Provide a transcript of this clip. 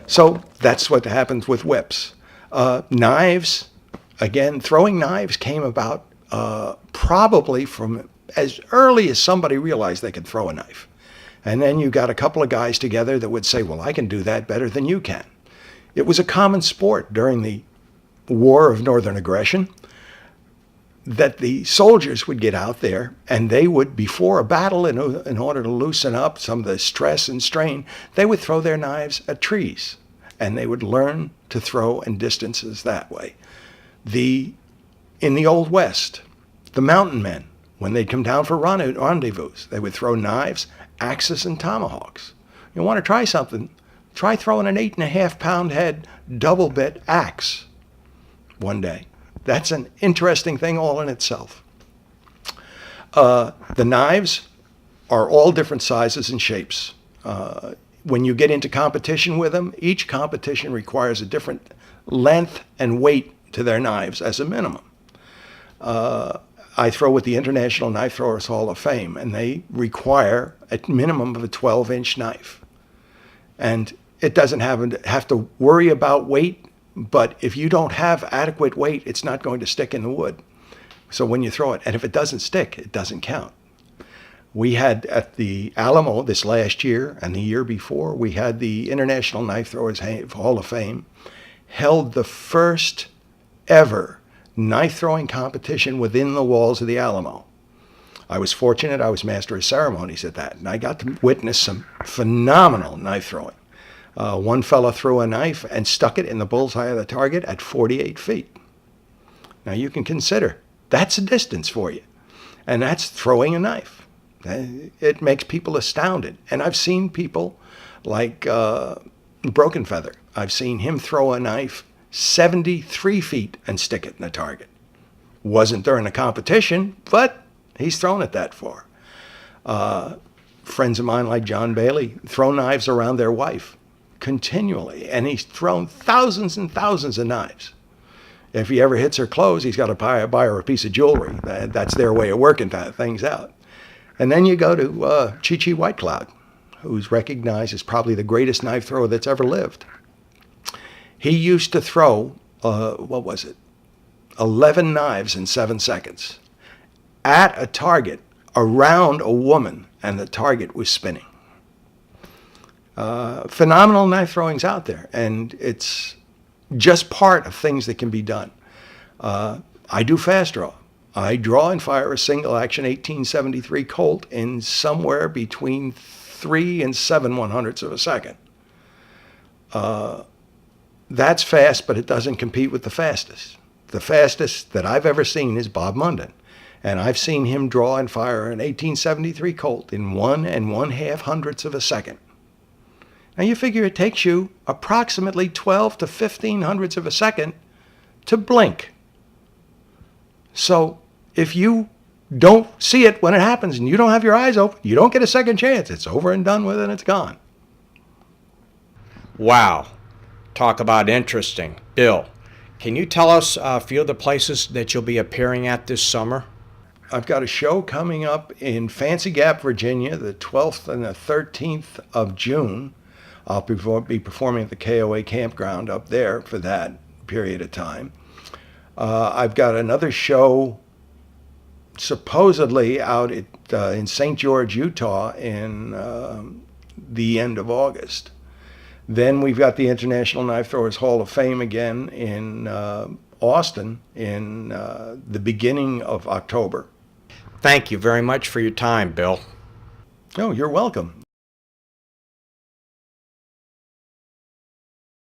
So that's what happens with whips. Knives, again, throwing knives came about probably from as early as somebody realized they could throw a knife. And then you got a couple of guys together that would say, well, I can do that better than you can. It was a common sport during the War of Northern Aggression that the soldiers would get out there and they would, before a battle, in order to loosen up some of the stress and strain, they would throw their knives at trees and they would learn to throw in distances that way. In the Old West, the mountain men, when they'd come down for rendezvous, they would throw knives, axes, and tomahawks. You want to try something? Try throwing an 8.5-pound head double bit axe one day. That's an interesting thing all in itself. The knives are all different sizes and shapes. When you get into competition with them, each competition requires a different length and weight to their knives as a minimum. I throw with the International Knife Throwers Hall of Fame, and they require a minimum of a 12-inch knife. And it doesn't have to worry about weight, but if you don't have adequate weight, it's not going to stick in the wood. So when you throw it, and if it doesn't stick, it doesn't count. We had at the Alamo this last year and the year before, we had the International Knife Throwers Hall of Fame held the first ever knife throwing competition within the walls of the Alamo. I was fortunate, I was master of ceremonies at that, and I got to witness some phenomenal knife throwing. One fella threw a knife and stuck it in the bullseye of the target at 48 feet. Now you can consider, that's a distance for you, and that's throwing a knife. It makes people astounded. And I've seen people like Broken Feather. I've seen him throw a knife 73 feet and stick it in the target. Wasn't during a competition, but he's thrown it that far. Friends of mine like John Bailey throw knives around their wife continually, and he's thrown thousands and thousands of knives. If he ever hits her clothes, he's got to buy her a piece of jewelry. That's their way of working things out. And then you go to Chi-Chi White Cloud, who's recognized as probably the greatest knife thrower that's ever lived. He used to throw, 11 knives in 7 seconds at a target around a woman, and the target was spinning. Phenomenal knife throwing's out there, and it's just part of things that can be done. I do fast draw. I draw and fire a single action 1873 Colt in somewhere between 3 and 7/100ths of a second. That's fast, but it doesn't compete with the fastest. The fastest that I've ever seen is Bob Munden. And I've seen him draw and fire an 1873 Colt in 1 1/200ths of a second. Now you figure it takes you approximately 12 to 1500ths of a second to blink. So if you don't see it when it happens and you don't have your eyes open, you don't get a second chance. It's over and done with and it's gone. Wow. Talk about interesting. Bill, can you tell us a few of the places that you'll be appearing at this summer? I've got a show coming up in Fancy Gap, Virginia, the 12th and the 13th of June. I'll be performing at the KOA campground up there for that period of time. I've got another show supposedly out in St. George, Utah in the end of August. Then we've got the International Knife Throwers Hall of Fame again in Austin in the beginning of October. Thank you very much for your time, Bill. Oh, you're welcome.